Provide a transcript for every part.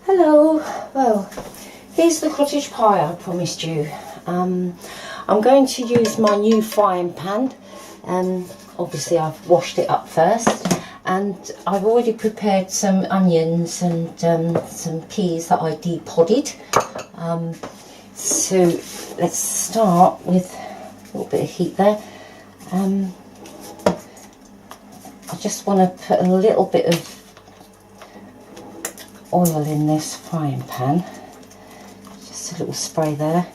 Hello, well, here's the cottage pie I promised you. I'm going to use my new frying pan, and obviously I've washed it up first, and I've already prepared some onions and some peas that I depodded. So let's start with a little bit of heat there. I just want to put a little bit of oil in this frying pan, just a little spray there.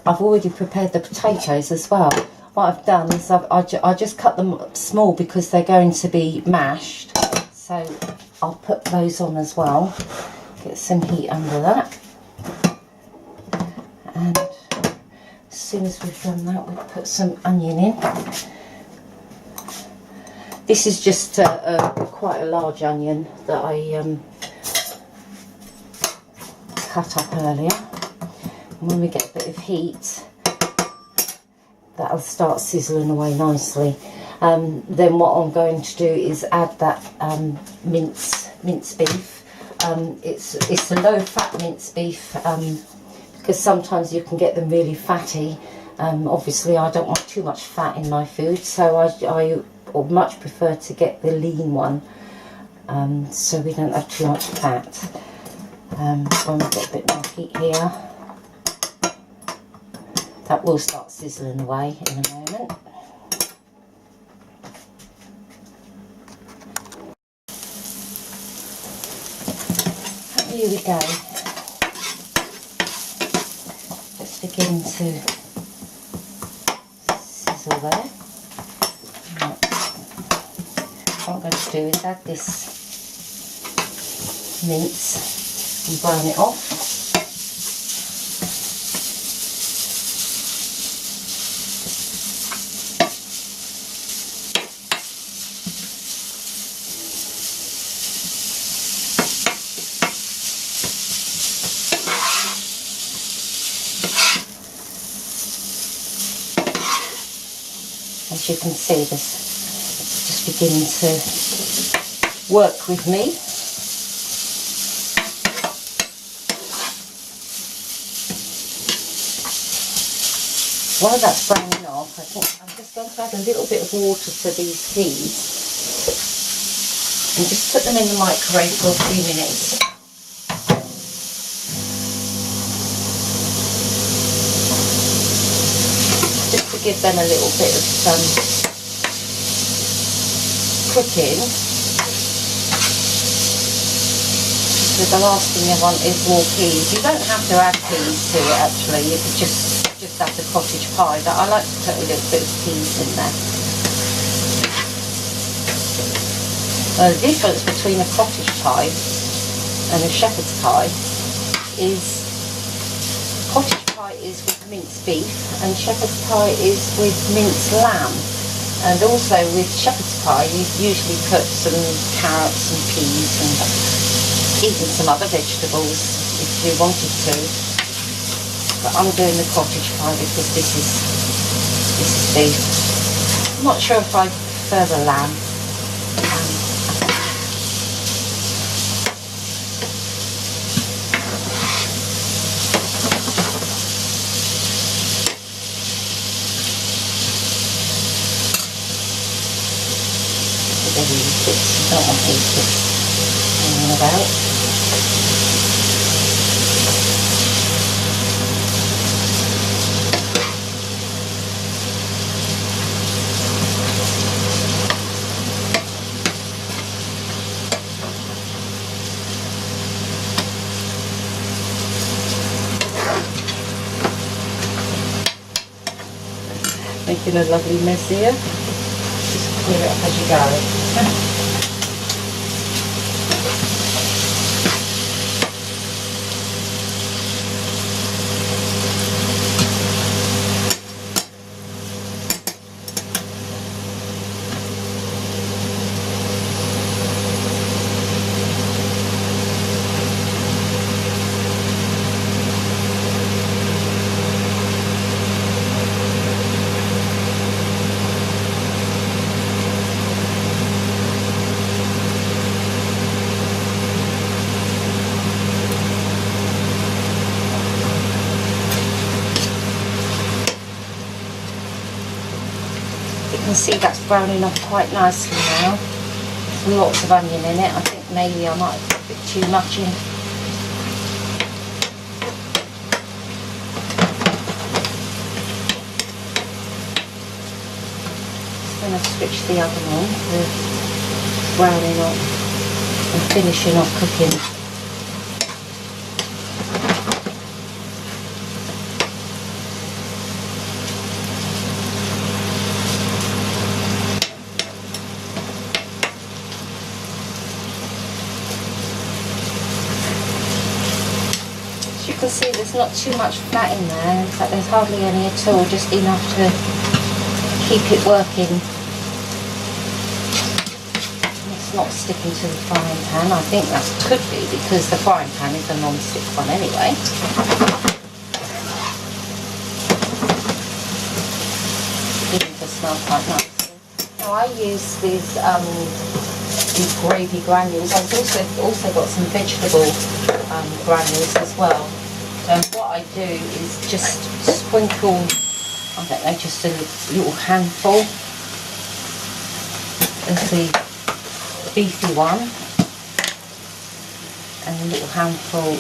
I've already prepared the potatoes as well. What I've done is I just cut them small because they're going to be mashed, so I'll put those on as well, get some heat under that, and as soon as we've done that we'll put some onion in. This is just quite a large onion that I cut up earlier. And when we get a bit of heat, that'll start sizzling away nicely. Then what I'm going to do is add that minced beef. It's a low-fat minced beef because sometimes you can get them really fatty. Obviously, I don't want too much fat in my food, so I would much prefer to get the lean one, so we don't have too much fat. When we've got a bit more heat here, that will start sizzling away in a moment. Here we go. Just begin to sizzle there. What I'm going to do is add this mince and burn it off. As you can see, this just beginning to work with me. While that's browning off, I think I'm just going to add a little bit of water to these peas and just put them in the microwave for a few minutes. Just to give them a little bit of cooking. So the last thing you want is more peas. You don't have to add peas to it actually, you could just have the cottage pie, but I like to put a little bit of peas in there. The difference between a cottage pie and a shepherd's pie is cottage pie is with minced beef and shepherd's pie is with minced lamb. And also with shepherd's pie you usually put some carrots and peas and even some other vegetables if you wanted to. But I'm doing the cottage pie because this is beef. I'm not sure if I prefer the lamb. I don't want these bits hanging about. Making a lovely mess here. Just clear it up as you go. can see that's browning up quite nicely now. There's lots of onion in it. I think maybe I might have put a bit too much in. Just going to switch the oven on for browning up and finishing off cooking. You can see there's not too much fat in there. In fact, there's hardly any at all, just enough to keep it working. It's not sticking to the frying pan. I think that could be because the frying pan is a non-stick one anyway. Beginning to smell quite nicely. Now I use these gravy granules. I've also got some vegetable granules as well. So what I do is just sprinkle, I don't know, just a little handful of the beefy one and a little handful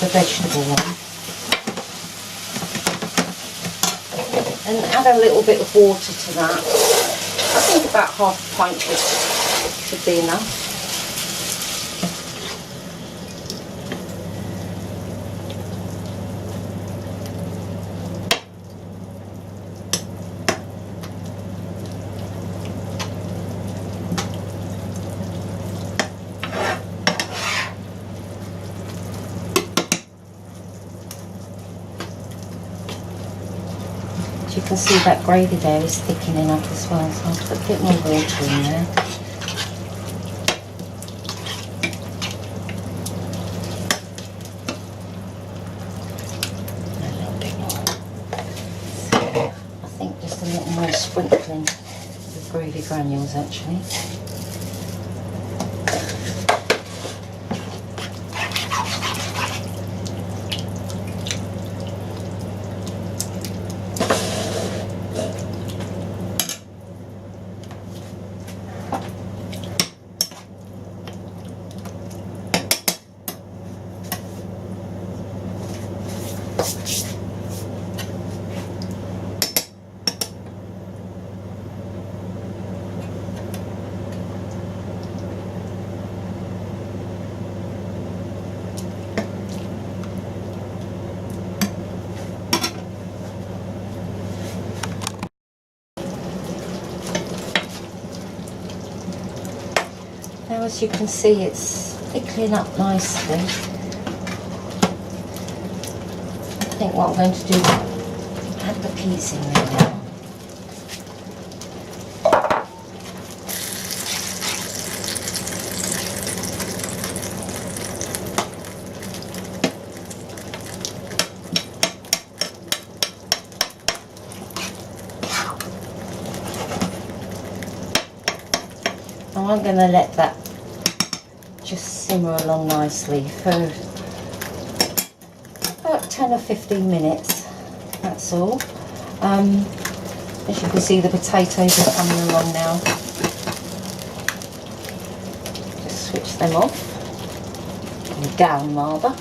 the vegetable one, and add a little bit of water to that. I think about half a pint should be enough. You can see that gravy there is thickening up as well, so I'll put a bit more water in there. A little bit more. So I think just a little more sprinkling of gravy granules actually. Now as you can see it's thickening up nicely. I think what I'm going to do is add the peas in there now. I'm going to let that just simmer along nicely for about 10 or 15 minutes, that's all. As you can see the potatoes are coming along now. Just switch them off, or down rather,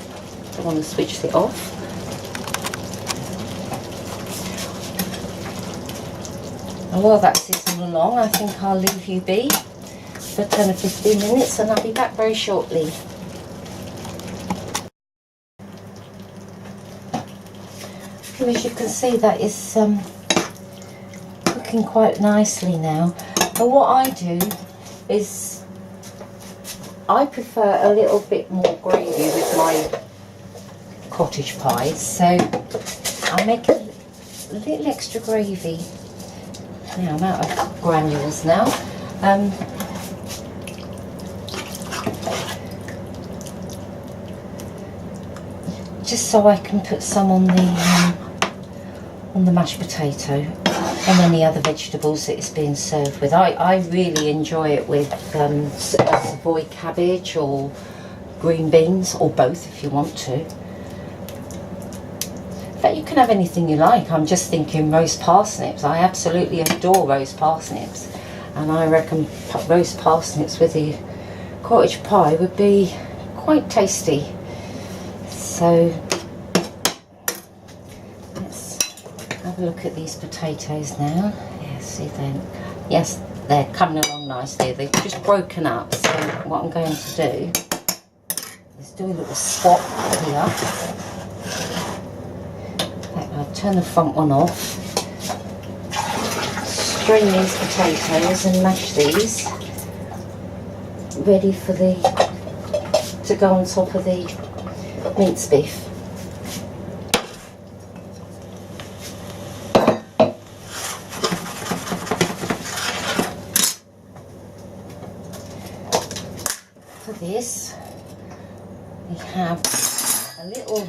don't want to switch it off. And while that's sizzling along, I think I'll leave you be for 10 or 15 minutes and I'll be back very shortly. And as you can see that is cooking quite nicely now. And what I do is I prefer a little bit more gravy with my cottage pies, so I'll make a little extra gravy. Now I'm out of granules now. Just so I can put some on the mashed potato and any other vegetables that it's being served with. I really enjoy it with Savoy cabbage or green beans, or both if you want to. For fact, you can have anything you like. I'm just thinking roast parsnips. I absolutely adore roast parsnips, and I reckon roast parsnips with the cottage pie would be quite tasty. So let's have a look at these potatoes now. Yeah, see then. Yes, they're coming along nicely. They've just broken up. So what I'm going to do is do a little swap here. I'll turn the front one off, strain these potatoes and mash these, ready for to go on top of the minced beef. For this, we have a little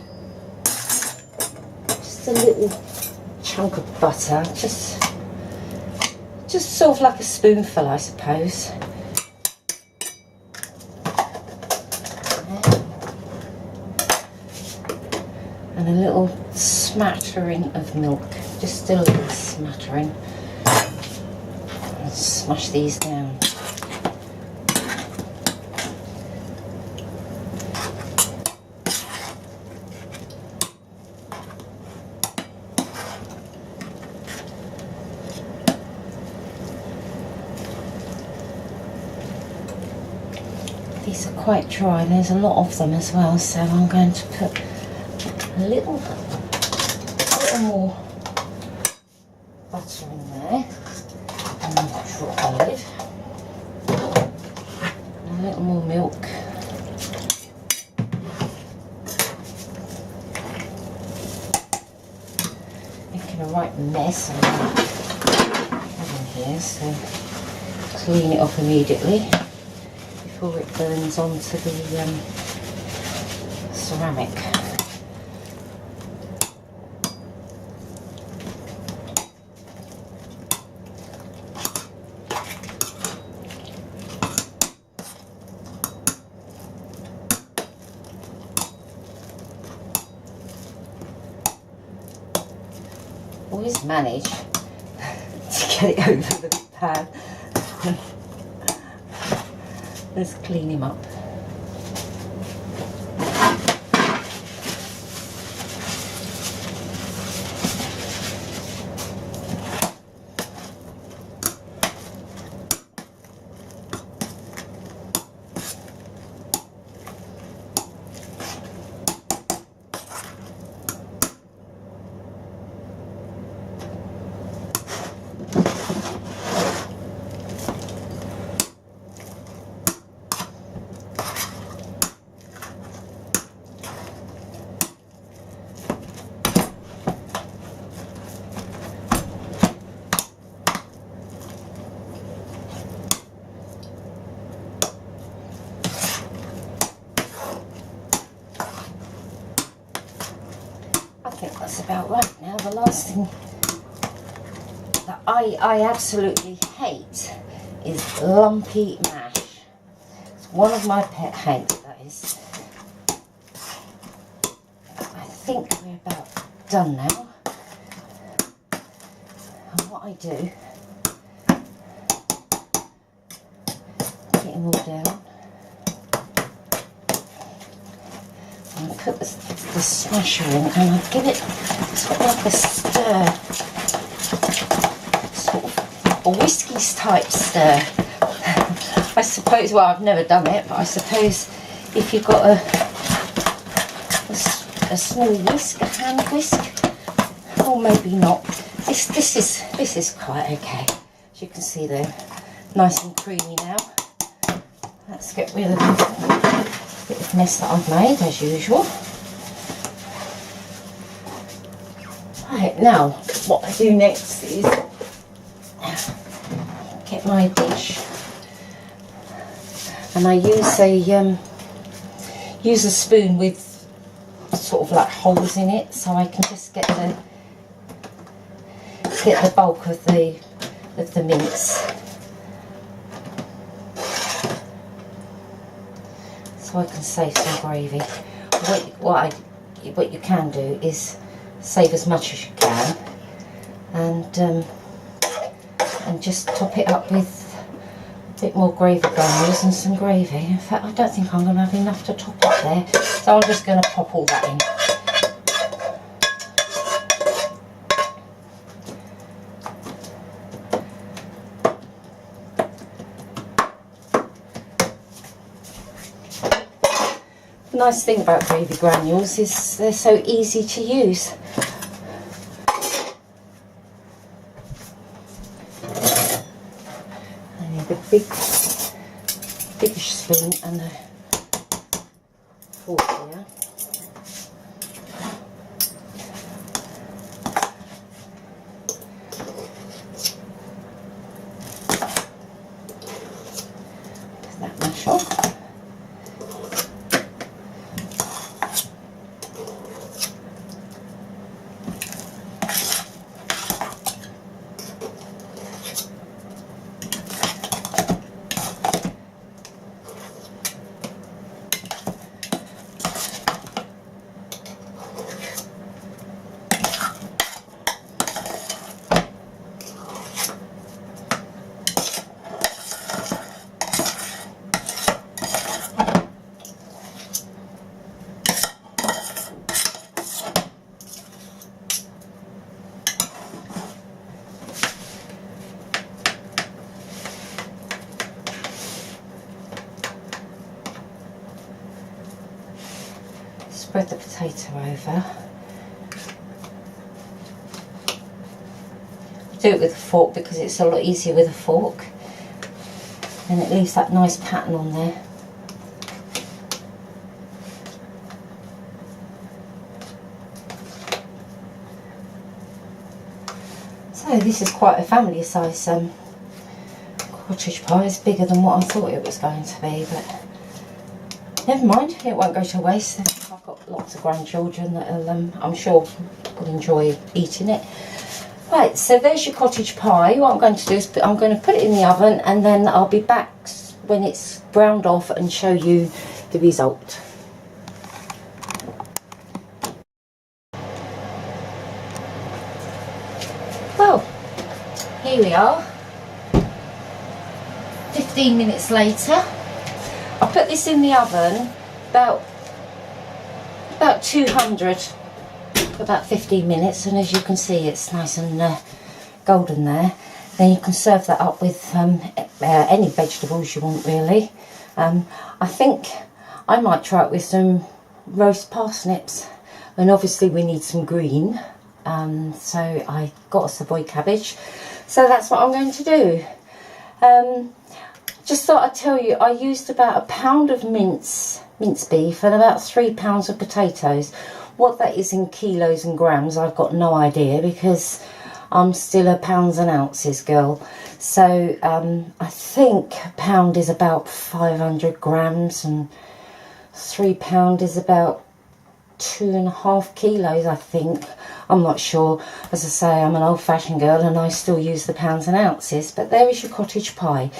chunk of butter, just sort of like a spoonful, I suppose. And a little smattering of milk, just a little smattering. And smash these down. These are quite dry, there's a lot of them as well, so I'm going to put a little more butter in there, and drop the lid, and a little more milk, making a right mess of in here, so clean it off immediately before it burns onto the ceramic. Always manage to get it over the pan. Let's clean him up. I think that's about right now. The last thing that I absolutely hate is lumpy mash. It's one of my pet hates, that is. I think we're about done now. And what I do, get them all down. And I put the smasher in and I give it sort of like a stir, sort of a whiskies type stir. I suppose, well, I've never done it, but I suppose if you've got a small whisk, a hand whisk, or maybe not. This is quite okay. As you can see, they're nice and creamy now. Let's get rid of the bit of mess that I've made, as usual. Right, now what I do next is get my dish, and I use a spoon with sort of like holes in it, so I can just get the bulk of the mince. So I can save some gravy. What you can do is save as much as you can, and just top it up with a bit more gravy granules and some gravy. In fact, I don't think I'm going to have enough to top up there, so I'm just going to pop all that in. The nice thing about gravy granules is they're so easy to use. I need a biggish spoon and a fork here. Does that mash off? Spread the potato over. Do it with a fork because it's a lot easier with a fork, and it leaves that nice pattern on there. So this is quite a family size cottage pie. It's bigger than what I thought it was going to be, but never mind, it won't go to waste. I've got lots of grandchildren that will, I'm sure, will enjoy eating it. Right, so there's your cottage pie. What I'm going to do is I'm going to put it in the oven, and then I'll be back when it's browned off and show you the result. Well, here we are, 15 minutes later. I put this in the oven about 200 for about 15 minutes, and as you can see it's nice and golden there. Then you can serve that up with any vegetables you want, really. I think I might try it with some roast parsnips, and obviously we need some green, so I got a Savoy cabbage, so that's what I'm going to do. Just thought I'd tell you, I used about £1 of minced beef and about 3 pounds of potatoes. What that is in kilos and grams, I've got no idea, because I'm still a pounds and ounces girl. So I think a pound is about 500 grams and £3 is about 2.5 kilos, I think. I'm not sure. As I say, I'm an old-fashioned girl and I still use the pounds and ounces. But there is your cottage pie.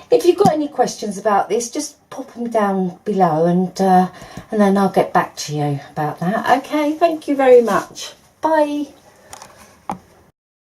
If you've got any questions about this, just pop them down below, and then I'll get back to you about that. Okay, thank you very much. Bye.